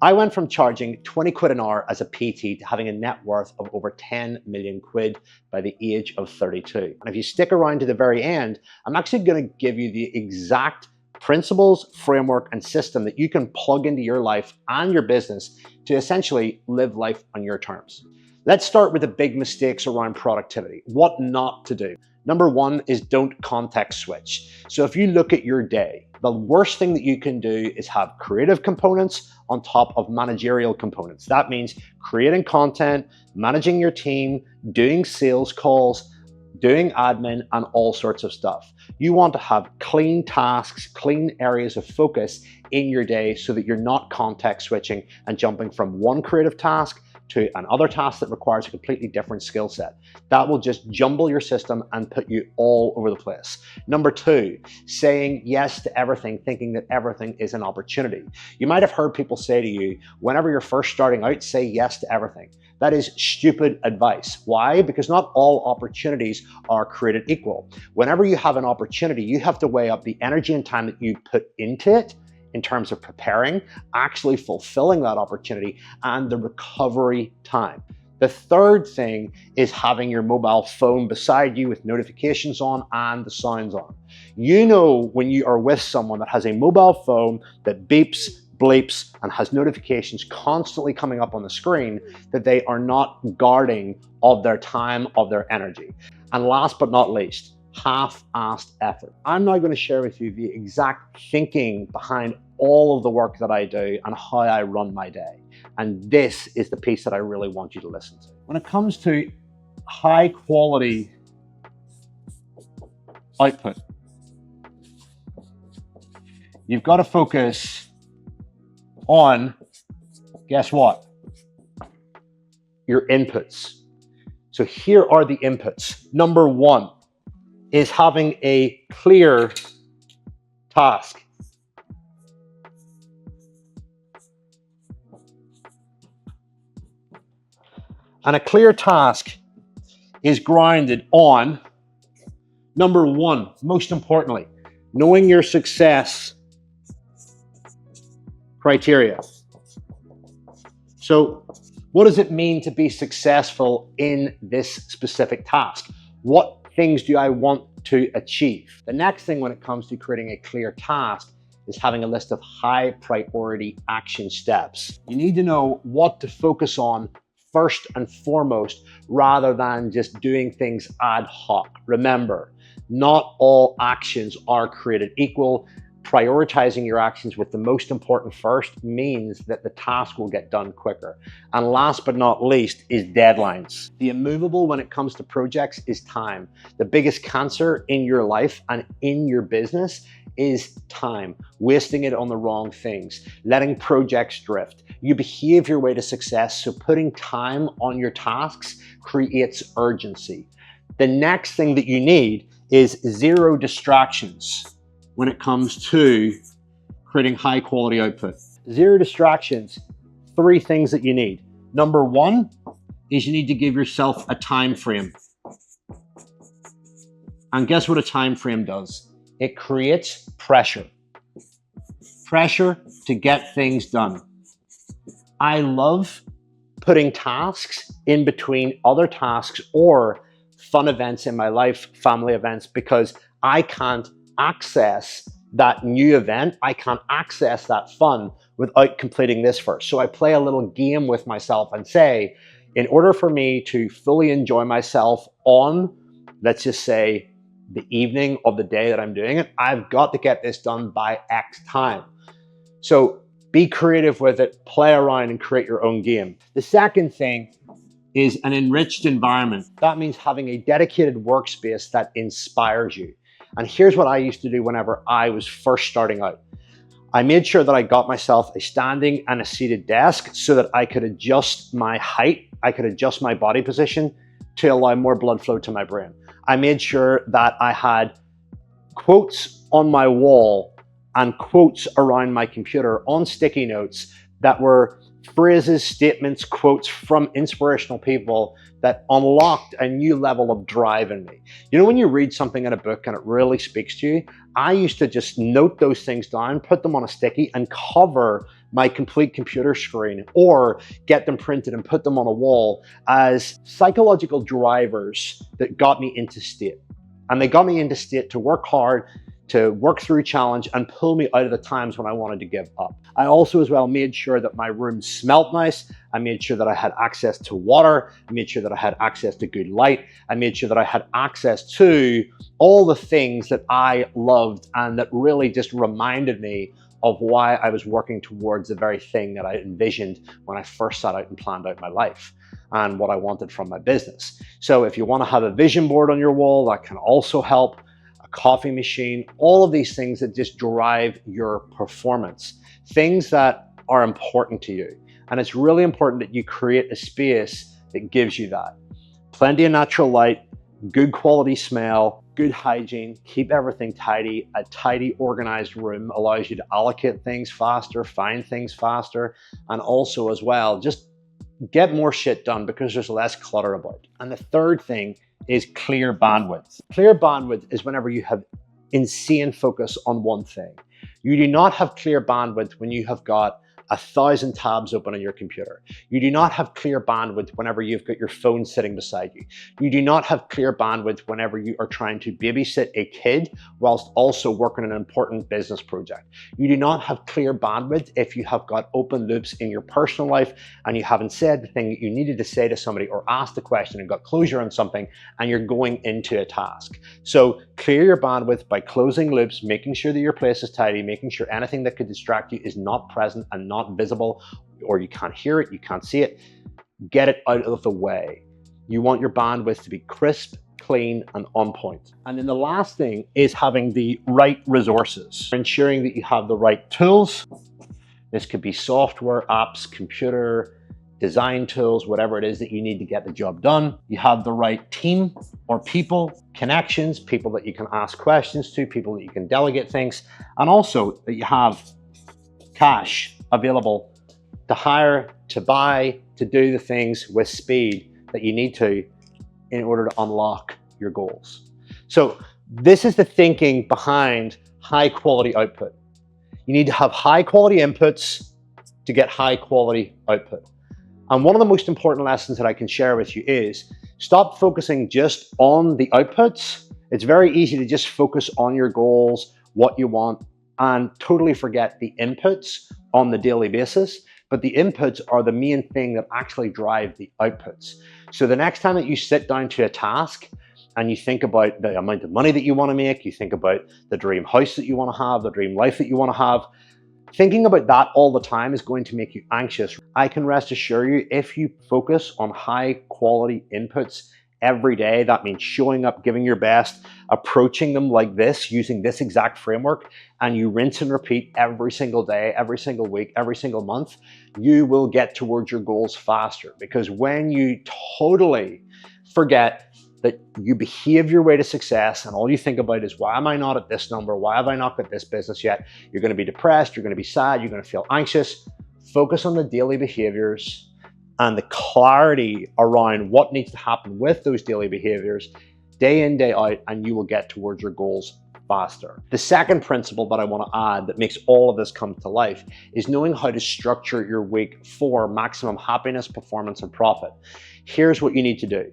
I went from charging 20 quid an hour as a PT to having a net worth of over 10 million quid by the age of 32. And if you stick around to the very end, I'm actually going to give you the exact principles, framework, and system that you can plug into your life and your business to essentially live life on your terms. Let's start with the big mistakes around productivity. What not to do. Number one is don't context switch. So if you look at your day, the worst thing that you can do is have creative components on top of managerial components. That means creating content, managing your team, doing sales calls, doing admin, and all sorts of stuff. You want to have clean tasks, clean areas of focus in your day so that you're not context switching and jumping from one creative task to another task that requires a completely different skill set. That will just jumble your system and put you all over the place. Number two, saying yes to everything, thinking that everything is an opportunity. You might have heard people say to you, whenever you're first starting out, say yes to everything. That is stupid advice. Why? Because not all opportunities are created equal. Whenever you have an opportunity, you have to weigh up the energy and time that you put into it in terms of preparing, actually fulfilling that opportunity, and the recovery time. The third thing is having your mobile phone beside you with notifications on and the sounds on. You know when you are with someone that has a mobile phone that beeps, bleeps, and has notifications constantly coming up on the screen, that they are not guarding of their time, of their energy. And last but not least, half-assed effort. I'm now going to share with you the exact thinking behind all of the work that I do and how I run my day. And this is the piece that I really want you to listen to. When it comes to high quality output, you've got to focus on, guess what? Your inputs. So here are the inputs. Number one is having a clear task. And a clear task is grounded on, number one, most importantly, knowing your success criteria. So what does it mean to be successful in this specific task? What things do I want to achieve? The next thing when it comes to creating a clear task is having a list of high priority action steps. You need to know what to focus on first and foremost, rather than just doing things ad hoc. Remember, not all actions are created equal. Prioritizing your actions with the most important first means that the task will get done quicker. And last but not least is deadlines. The immovable when it comes to projects is time. The biggest cancer in your life and in your business is time, wasting it on the wrong things, letting projects drift. You behave your way to success, so putting time on your tasks creates urgency. The next thing that you need is zero distractions when it comes to creating high quality output. Zero distractions, three things that you need. Number one is you need to give yourself a time frame. And guess what a time frame does? It creates pressure. Pressure to get things done. I love putting tasks in between other tasks or fun events in my life, family events, because I can't access that new event. I can't access that fun without completing this first. So I play a little game with myself and say, in order for me to fully enjoy myself on, let's just say, the evening of the day that I'm doing it, I've got to get this done by X time. So be creative with it, play around and create your own game. The second thing is an enriched environment. That means having a dedicated workspace that inspires you. And here's what I used to do whenever I was first starting out. I made sure that I got myself a standing and a seated desk so that I could adjust my height, I could adjust my body position to allow more blood flow to my brain. I made sure that I had quotes on my wall and quotes around my computer on sticky notes that were phrases, statements, quotes from inspirational people that unlocked a new level of drive in me. You know, when you read something in a book and it really speaks to you, I used to just note those things down, put them on a sticky, and cover my complete computer screen, or get them printed and put them on a wall as psychological drivers that got me into state. And they got me into state to work hard, to work through challenge, and pull me out of the times when I wanted to give up. I also as well made sure that my room smelled nice. I made sure that I had access to water. I made sure that I had access to good light. I made sure that I had access to all the things that I loved and that really just reminded me of why I was working towards the very thing that I envisioned when I first set out and planned out my life and what I wanted from my business. So if you want to have a vision board on your wall, that can also help. Coffee machine, all of these things that just drive your performance, things that are important to you. And it's really important that you create a space that gives you that. Plenty of natural light, good quality smell, good hygiene, keep everything tidy. A tidy, organized room allows you to allocate things faster, find things faster, and also as well, just get more shit done because there's less clutter about. And the third thing is clear bandwidth. Clear bandwidth is whenever you have insane focus on one thing. You do not have clear bandwidth when you have got 1,000 tabs open on your computer. You do not have clear bandwidth whenever you've got your phone sitting beside you. You do not have clear bandwidth whenever you are trying to babysit a kid whilst also working on an important business project. You do not have clear bandwidth if you have got open loops in your personal life and you haven't said the thing that you needed to say to somebody or asked a question and got closure on something and you're going into a task. So clear your bandwidth by closing loops, making sure that your place is tidy, making sure anything that could distract you is not present and not visible, or you can't hear it, you can't see it. Get it out of the way. You want your bandwidth to be crisp, clean, and on point. And then the last thing is having the right resources, ensuring that you have the right tools. This could be software, apps, computer, design tools, whatever it is that you need to get the job done. You have the right team or people, connections, people that you can ask questions to, people that you can delegate things, and also that you have cash available to hire, to buy, to do the things with speed that you need to in order to unlock your goals. So this is the thinking behind high quality output. You need to have high quality inputs to get high quality output. And one of the most important lessons that I can share with you is stop focusing just on the outputs. It's very easy to just focus on your goals, what you want, and totally forget the inputs on the daily basis. But the inputs are the main thing that actually drive the outputs. So the next time that you sit down to a task and you think about the amount of money that you want to make, you think about the dream house that you want to have, the dream life that you want to have, thinking about that all the time is going to make you anxious. I can rest assure you, if you focus on high quality inputs every day, that means showing up, giving your best, approaching them like this, using this exact framework, and you rinse and repeat every single day, every single week, every single month, you will get towards your goals faster. Because when you totally forget that you behave your way to success and all you think about is, why am I not at this number? Why have I not got this business yet? You're going to be depressed, you're going to be sad, you're going to feel anxious. Focus on the daily behaviors and the clarity around what needs to happen with those daily behaviors day in, day out, and you will get towards your goals faster. The second principle that I want to add that makes all of this come to life is knowing how to structure your week for maximum happiness, performance, and profit. Here's what you need to do,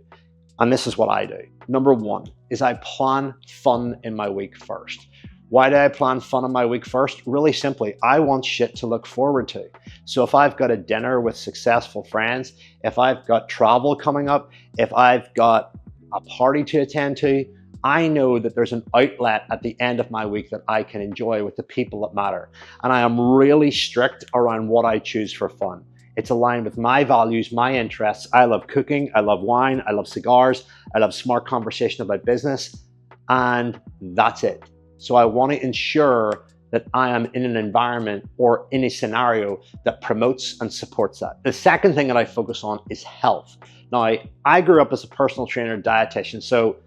and this is what I do. Number one is I plan fun in my week first. Why do I plan fun in my week first? Really simply, I want shit to look forward to. So if I've got a dinner with successful friends, if I've got travel coming up, if I've got a party to attend to, I know that there's an outlet at the end of my week that I can enjoy with the people that matter. And I am really strict around what I choose for fun. It's aligned with my values, my interests. I love cooking, I love wine, I love cigars, I love smart conversation about business, and that's it. So I want to ensure that I am in an environment or in a scenario that promotes and supports that. The second thing that I focus on is health. Now, I grew up as a personal trainer and dietitian, so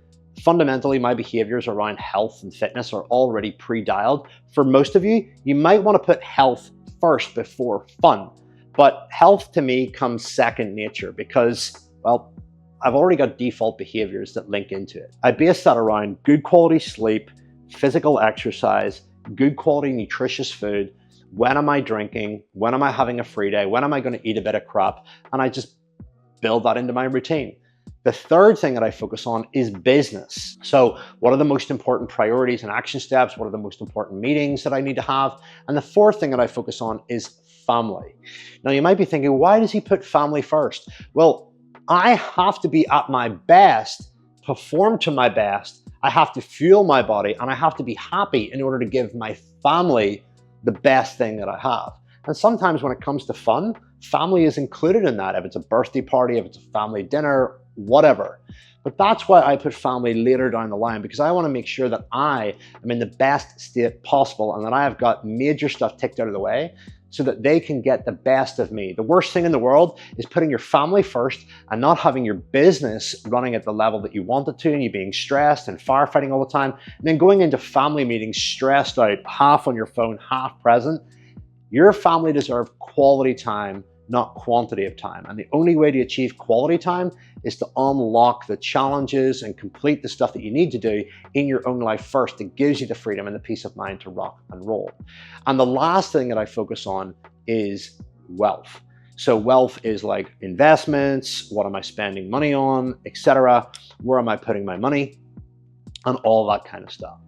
fundamentally my behaviors around health and fitness are already pre-dialed. For most of you, you might want to put health first before fun. But health to me comes second nature because, well, I've already got default behaviors that link into it. I base that around good quality sleep, physical exercise, good quality nutritious food. When am I drinking? When am I having a free day? When am I going to eat a bit of crap? And I just build that into my routine. The third thing that I focus on is business. So what are the most important priorities and action steps? What are the most important meetings that I need to have? And the fourth thing that I focus on is family. Now you might be thinking, why does he put family first? Well, I have to be at my best, perform to my best. I have to fuel my body and I have to be happy in order to give my family the best thing that I have. And sometimes when it comes to fun, family is included in that. If it's a birthday party, if it's a family dinner, whatever. But that's why I put family later down the line, because I want to make sure that I am in the best state possible and that I have got major stuff ticked out of the way so that they can get the best of me. The worst thing in the world is putting your family first and not having your business running at the level that you want it to, and you being stressed and firefighting all the time, and then going into family meetings stressed out, half on your phone, half present. Your family deserve quality time, not quantity of time. And the only way to achieve quality time is to unlock the challenges and complete the stuff that you need to do in your own life first. That gives you the freedom and the peace of mind to rock and roll. And the last thing that I focus on is wealth. So wealth is like investments, what am I spending money on, etc. Where am I putting my money, and all that kind of stuff.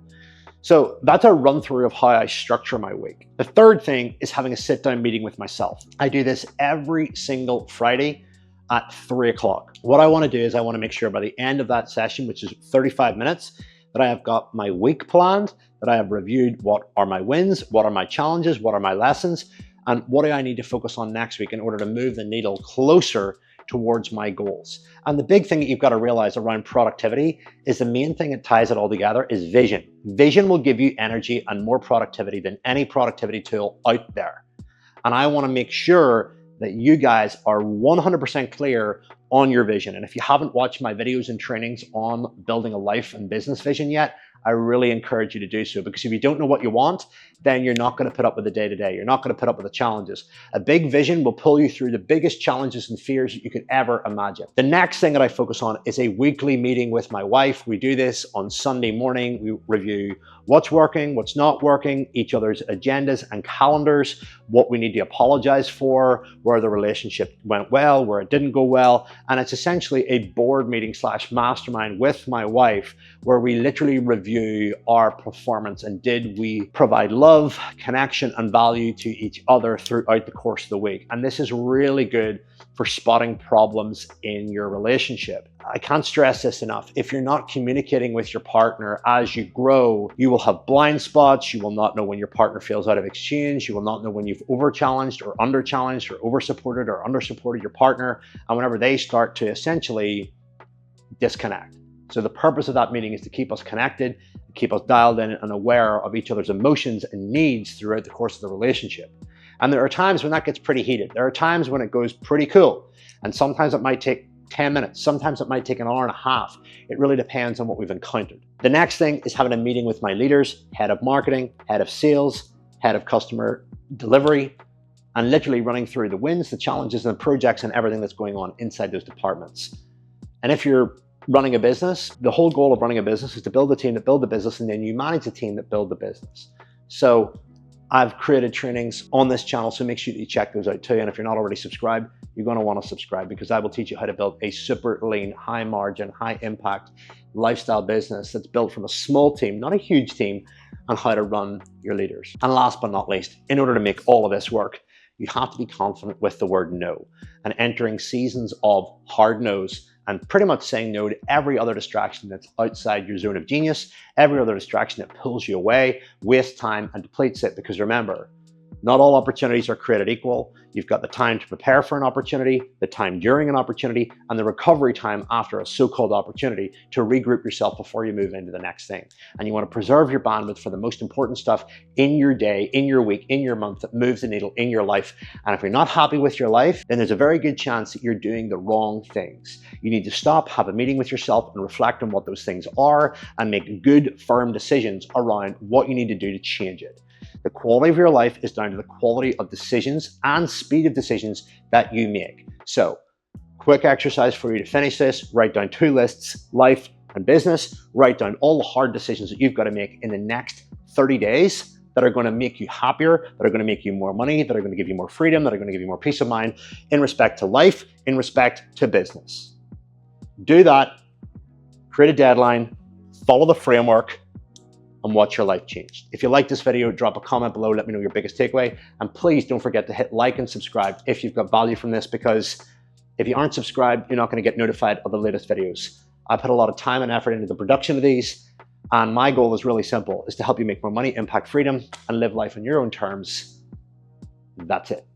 So that's a run through of how I structure my week. The third thing is having a sit down meeting with myself. I do this every single Friday at 3 o'clock. What I want to do is I want to make sure by the end of that session, which is 35 minutes, that I have got my week planned, that I have reviewed what are my wins, what are my challenges, what are my lessons, and what do I need to focus on next week in order to move the needle closer towards my goals. And the big thing that you've got to realize around productivity is the main thing that ties it all together is vision. Vision will give you energy and more productivity than any productivity tool out there. And I want to make sure that you guys are 100% clear on your vision. And if you haven't watched my videos and trainings on building a life and business vision yet, I really encourage you to do so, because if you don't know what you want, then you're not going to put up with the day-to-day. You're not going to put up with the challenges. A big vision will pull you through the biggest challenges and fears that you could ever imagine. The next thing that I focus on is a weekly meeting with my wife. We do this on Sunday morning. We review what's working, what's not working, each other's agendas and calendars, what we need to apologize for, where the relationship went well, where it didn't go well. And it's essentially a board meeting / mastermind with my wife, where we literally review our performance and did we provide love, connection, and value to each other throughout the course of the week. And this is really good for spotting problems in your relationship. I can't stress this enough. If you're not communicating with your partner as you grow, you will have blind spots. You will not know when your partner feels out of exchange. You will not know when you've over-challenged or under-challenged or over-supported or under-supported your partner. And whenever they start to essentially disconnect. So the purpose of that meeting is to keep us connected, keep us dialed in and aware of each other's emotions and needs throughout the course of the relationship. And there are times when that gets pretty heated. There are times when it goes pretty cool. And sometimes it might take 10 minutes. Sometimes it might take an hour and a half. It really depends on what we've encountered. The next thing is having a meeting with my leaders, head of marketing, head of sales, head of customer delivery, and literally running through the wins, the challenges, and the projects and everything that's going on inside those departments. And if you're running a business, the whole goal of running a business is to build a team that build the business, and then you manage the team that build the business. So I've created trainings on this channel, so make sure that you check those out too. And if you're not already subscribed, you're going to want to subscribe, because I will teach you how to build a super lean, high margin, high impact lifestyle business that's built from a small team, not a huge team, and how to run your leaders. And last but not least, in order to make all of this work, you have to be confident with the word no, and entering seasons of hard no's and pretty much saying no to every other distraction that's outside your zone of genius, every other distraction that pulls you away, wastes time, and depletes it. Because remember, not all opportunities are created equal. You've got the time to prepare for an opportunity, the time during an opportunity, and the recovery time after a so-called opportunity to regroup yourself before you move into the next thing. And you want to preserve your bandwidth for the most important stuff in your day, in your week, in your month that moves the needle in your life. And if you're not happy with your life, then there's a very good chance that you're doing the wrong things. You need to stop, have a meeting with yourself, and reflect on what those things are, and make good, firm decisions around what you need to do to change it. The quality of your life is down to the quality of decisions and speed of decisions that you make. So, quick exercise for you to finish this. Write down 2 lists, life and business. Write down all the hard decisions that you've got to make in the next 30 days that are going to make you happier, that are going to make you more money, that are going to give you more freedom, that are going to give you more peace of mind in respect to life, in respect to business. Do that, create a deadline, follow the framework, and watch your life change. If you like this video, drop a comment below, let me know your biggest takeaway, and please don't forget to hit like and subscribe if you've got value from this, because if you aren't subscribed, you're not going to get notified of the latest videos. I put a lot of time and effort into the production of these, and my goal is really simple, is to help you make more money, impact freedom, and live life on your own terms. That's it.